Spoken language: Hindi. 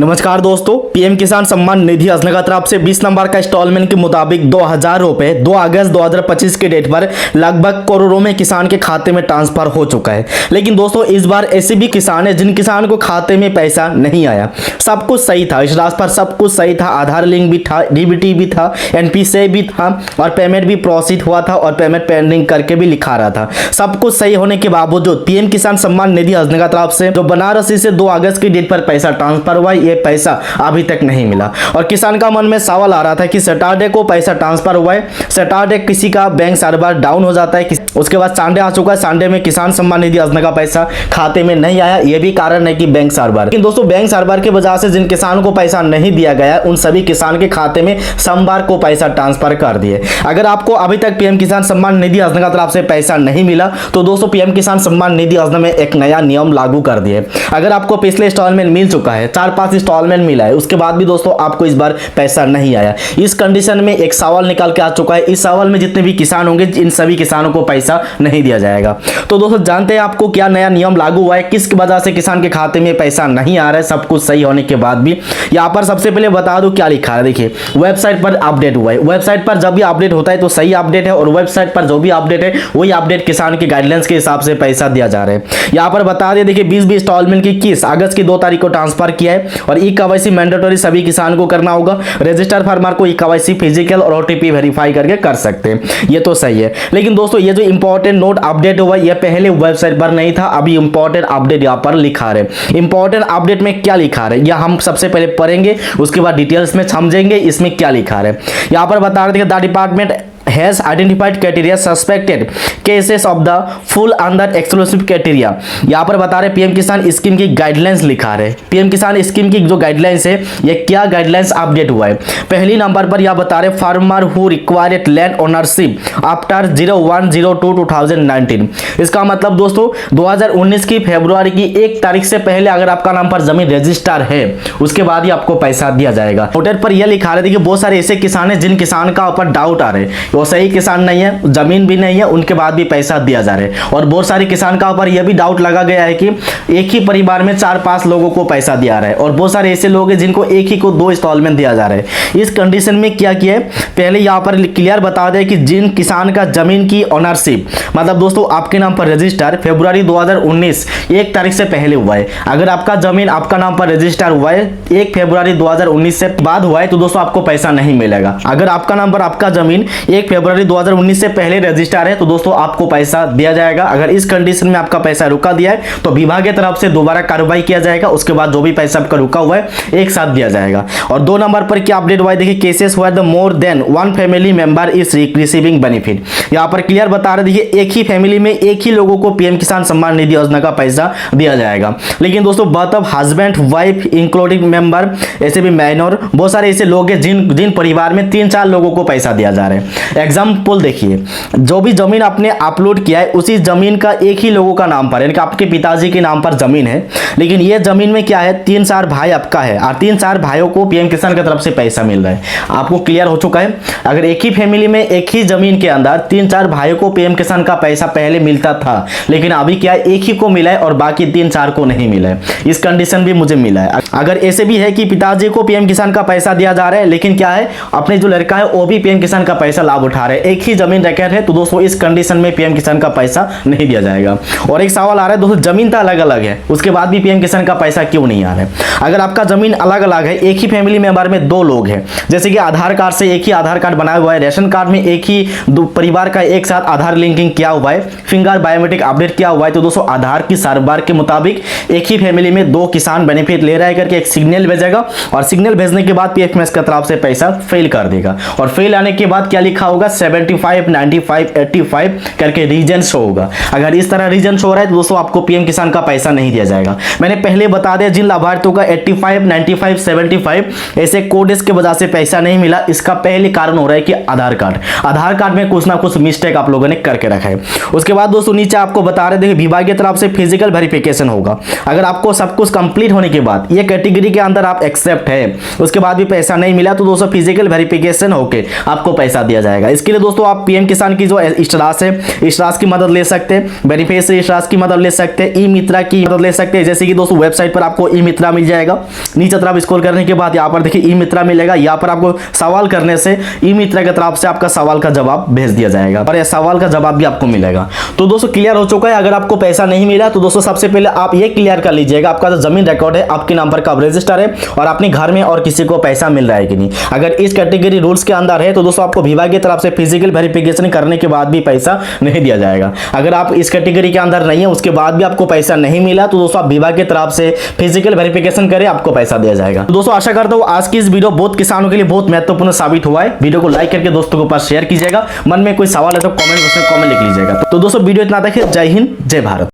नमस्कार दोस्तों, पीएम किसान सम्मान निधि योजना की तरफ से 20 नंबर का इंस्टॉलमेंट के मुताबिक 2000 रुपए 2 अगस्त 2025 के डेट पर लगभग करोड़ों में किसान के खाते में ट्रांसफर हो चुका है। लेकिन दोस्तों इस बार ऐसे भी किसान है जिन किसान को खाते में पैसा नहीं आया। सब कुछ सही था, इस राशि पर सब कुछ सही था, आधार लिंक भी था, डीबीटी भी था, एनपीसीआई भी था और पेमेंट भी प्रोसीड हुआ था और पेमेंट पेंडिंग करके भी लिखा रहा था। सब कुछ सही होने के बावजूद पीएम किसान सम्मान निधि योजना की तरफ से जो बनारसी से 2 अगस्त की डेट पर पैसा ट्रांसफर हुआ, ये पैसा अभी तक नहीं मिला। और किसान का मन में सवाल आ रहा था कि सैटरडे को पैसा ट्रांसफर हुआ है, सैटरडे किसी का बैंक सर्वर डाउन हो जाता है, उसके बाद संडे आ चुका है, संडे में किसान सम्मान निधि योजना का पैसा खाते में नहीं आया। ये भी कारण है कि बैंक सर्वर, लेकिन दोस्तों बैंक सर्वर की वजह से जिन किसान को पैसा नहीं दिया गया उन सभी किसान के खाते में सोमवार को पैसा ट्रांसफर कर दिए। अगर आपको अभी तक पीएम किसान सम्मान निधि योजना की तरफ से पैसा नहीं मिला तो दोस्तों पीएम किसान सम्मान निधि योजना में एक नया नियम लागू कर दिए। अगर आपको पिछले इंस्टॉलमेंट मिल चुका है, 4-5 इंस्टॉलमेंट मिला है, उसके बाद भी दोस्तों आपको इस बार पैसा नहीं आया, इस कंडीशन में एक सवाल निकाल के आ चुका है। इस सवाल में जितने भी किसान होंगे इन सभी किसानों को पैसा नहीं दिया जाएगा। तो दोस्तों जानते हैं आपको क्या नया नियम लागू हुआ है, किस वजह से किसान के खाते में पैसा नहीं आ रहा है, सब कुछ सही होने के बाद भी। यहाँ पर सबसे पहले बता दूं क्या लिखा है। देखिए वेबसाइट पर अपडेट हुआ है, वेबसाइट पर जब भी अपडेट होता है तो सही अपडेट है और वेबसाइट पर जो भी अपडेट है वही अपडेट किसान के गाइडलाइंस के हिसाब से पैसा दिया जा रहा है। यहाँ पर बता दें, देखिए 20 इंस्टॉलमेंट की 21 अगस्त की 2 तारीख को ट्रांसफर किया है और ई केवाईसी मैंडेटरी सभी किसान को करना होगा। रजिस्टर फार्मर को ई केवाईसी फिजिकल और ओटीपी वेरीफाई करके कर सकते हैं, ये तो सही है। लेकिन दोस्तों ये जो इंपॉर्टेंट नोट अपडेट हुआ ये पहले वेबसाइट पर नहीं था, अभी इंपॉर्टेंट अपडेट यहाँ पर लिखा है। इंपॉर्टेंट अपडेट में क्या लिखा है यह हम सबसे पहले पढ़ेंगे, उसके बाद डिटेल्स में समझेंगे इसमें क्या लिखा है। यहाँ पर बता रहे थे the department has identified criteria suspected cases of the full under exclusive criteria। यहाँ पर बता रहे पीएम किसान स्कीम की गाइडलाइंस लिखा है। पीएम किसान स्कीम की जो गाइडलाइंस है ये क्या गाइडलाइंस अपडेट हुआ है। पहली नंबर पर यहाँ बता रहे farmer who required land ownership after 01/02/2019। इसका मतलब दोस्तों 2019 की फरवरी की 1 तारीख से पहले अगर आपका नाम पर जमीन रजिस्टर है उसके बाद ही आपको पैसा दिया जाएगा। नोटेड पर यह लिखा रहे थे कि बहुत सारे ऐसे किसान हैं जिन किसान का ऊपर डाउट आ रहे हैं, वो सही किसान नहीं है, जमीन भी नहीं है, उनके बाद भी पैसा दिया जा रहा है। और बहुत सारे किसान का ऊपर यह भी डाउट लगा गया है कि एक ही परिवार में 4-5 लोगों को पैसा दिया रहा है और बहुत सारे ऐसे लोग हैं जिनको एक ही को 2 इंस्टॉलमेंट दिया जा रहा है। इस कंडीशन में क्या किया है, पहले यहाँ पर क्लियर बता दें कि जिन किसान का जमीन की ओनरशिप मतलब दोस्तों आपके नाम पर रजिस्टर फरवरी 2019 1 तारीख से पहले हुआ है, अगर आपका जमीन आपका नाम पर रजिस्टर हुआ है 1 फरवरी 2019 से बाद हुआ है तो दोस्तों आपको पैसा नहीं मिलेगा। अगर आपका नाम पर आपका जमीन 1 फरवरी 2019 से पहले रजिस्टर है तो दोस्तों आपको पैसा दिया जाएगा। अगर इस कंडीशन में आपका पैसा रुका दिया है तो विभाग की तरफ से दोबारा कार्रवाई किया जाएगा, उसके बाद जो भी पैसा आपका रुका हुआ है एक साथ दिया जाएगा। और 2 नंबर पर क्या अपडेट हुआ है, देखिए केसेस हुआ the more than 1 family member is receiving benefit. यहाँ पर क्लियर बता रहे देखिए एक ही फैमिली में एक ही लोगों को पीएम किसान सम्मान निधि योजना का पैसा दिया जाएगा। लेकिन दोस्तों बात अब हस्बैंड वाइफ इंक्लूडिंग मेंबर ऐसे भी माइनर बहुत सारे ऐसे लोग हैं जिन परिवार में 3-4 लोगों को पैसा दिया जा रहा है। एग्जाम्पल देखिए, जो भी जमीन आपने अपलोड किया है उसी जमीन का एक ही लोगों का नाम पर यानी कि आपके पिताजी के नाम पर जमीन है, लेकिन ये जमीन में क्या है 3-4 भाई आपका है और 3-4 भाइयों को पीएम किसान की तरफ से पैसा मिल रहा है। आपको क्लियर हो चुका है। अगर एक ही फैमिली में एक ही जमीन के अंदर 3-4 भाइयों को पीएम किसान का पैसा पहले मिलता था, लेकिन अभी क्या है एक ही को मिला है और बाकी 3-4 को नहीं मिला है। इस कंडीशन भी मुझे मिला है। अगर ऐसे भी है कि पिताजी को पीएम किसान का पैसा दिया जा रहा है लेकिन क्या है अपने जो लड़का है वो भी पीएम किसान का पैसा लाभ उठा रहे हैं, एक ही जमीन रैकेट है तो दोस्तों इस कंडीशन में पीएम किसान का पैसा नहीं दिया जाएगा। और एक सवाल आ रहा है दोस्तों जमीन तो अलग अलग है उसके बाद भी पीएम किसान का पैसा क्यों नहीं आ रहा है। अगर आपका जमीन अलग अलग है, एक ही फैमिली मेंबर में 2 लोग हैं, जैसे कि आधार कार्ड से एक ही आधार कार्ड बनाया हुआ है, रेशन कार्ड में एक ही परिवार का एक साथ आधार लिंकिंग किया हुआ है, फिंगर बायोमेट्रिक अपडेट किया हुआ है, तो दोस्तों आधार की सर्वर के मुताबिक एक ही फैमिली में 2 किसान बेनिफिट ले रहा है करके एक सिग्नल भेजेगा और सिग्नल भेजने के बाद पीएफएमएस की तरफ से पैसा फेल कर देगा और फेल आने के बाद क्या लिखा होगा 75, 95, 85 करके रीजन शो होगा। अगर इस तरह रीजन शो हो रहा है तो दोस्तों आपको पीएम किसान का पैसा नहीं दिया जाएगा। मैंने पहले बता दिया जिन लाभार्थियों का 85, 95, 75 ऐसे कोड्स के वजह से पैसा नहीं मिला, इसका पहले कारण हो रहा है कि आधार कार्ड में कुछ ना कुछ मिस्टेक आप लोगों ने करके रखा है। उसके बाद दोस्तों नीचे आपको बता रहे थे विभाग की तरफ से फिजिकल वेरिफिकेशन होगा। अगर आपको सब कुछ कंप्लीट होने के बाद ये कैटेगरी के अंदर आप एक्सेप्ट है उसके बाद भी पैसा नहीं मिला तो दोस्तों फिजिकल वेरिफिकेशन होके आपको पैसा दिया जाएगा। जाएगा। इसके लिए दोस्तों आप पीएम किसान की जो स्टास है, स्टास की मदद ले सकते हैं, बेनिफिशियरी स्टास की मदद ले सकते हैं, ई मित्रा की मदद ले सकते हैं। जैसे कि दोस्तों वेबसाइट पर आपको ई मित्रा मिल जाएगा, नीचे तरफ स्क्रॉल करने के बाद यहाँ पर देखिए ई मित्रा मिलेगा। यहाँ पर आपको सवाल करने से ई मित्रा की तरफ से आपका सवाल का जवाब भेज दिया जाएगा और यह सवाल का जवाब भी आपको मिलेगा। तो दोस्तों क्लियर हो चुका है। अगर आपको पैसा नहीं मिला तो दोस्तों सबसे पहले आप ये क्लियर कर लीजिएगा आपका जो जमीन रिकॉर्ड है आपके नाम पर कब रजिस्टर है और अपने घर में और किसी को पैसा मिल रहा है कि नहीं। अगर इस कैटेगरी रूल्स के अंदर है तो दोस्तों आपको विभाग की तरफ से फिजिकल वेरिफिकेशन करने के बाद भी पैसा नहीं दिया जाएगा। अगर आप इस कैटेगरी के अंदर नहीं है उसके बाद भी आपको पैसा नहीं मिला तो दोस्तों आप विभाग की तरफ से फिजिकल वेरिफिकेशन करें, आपको पैसा दिया जाएगा। तो दोस्तों आशा करता हूं आज की इस वीडियो बहुत किसानों के लिए बहुत महत्वपूर्ण साबित हुआ है। वीडियो को लाइक करके दोस्तों के पास शेयर कीजिएगा। मन में कोई सवाल है तो कमेंट बॉक्स में कमेंट लिख लीजिएगा। तो दोस्तों वीडियो इतना तक है। जय हिंद, जय भारत।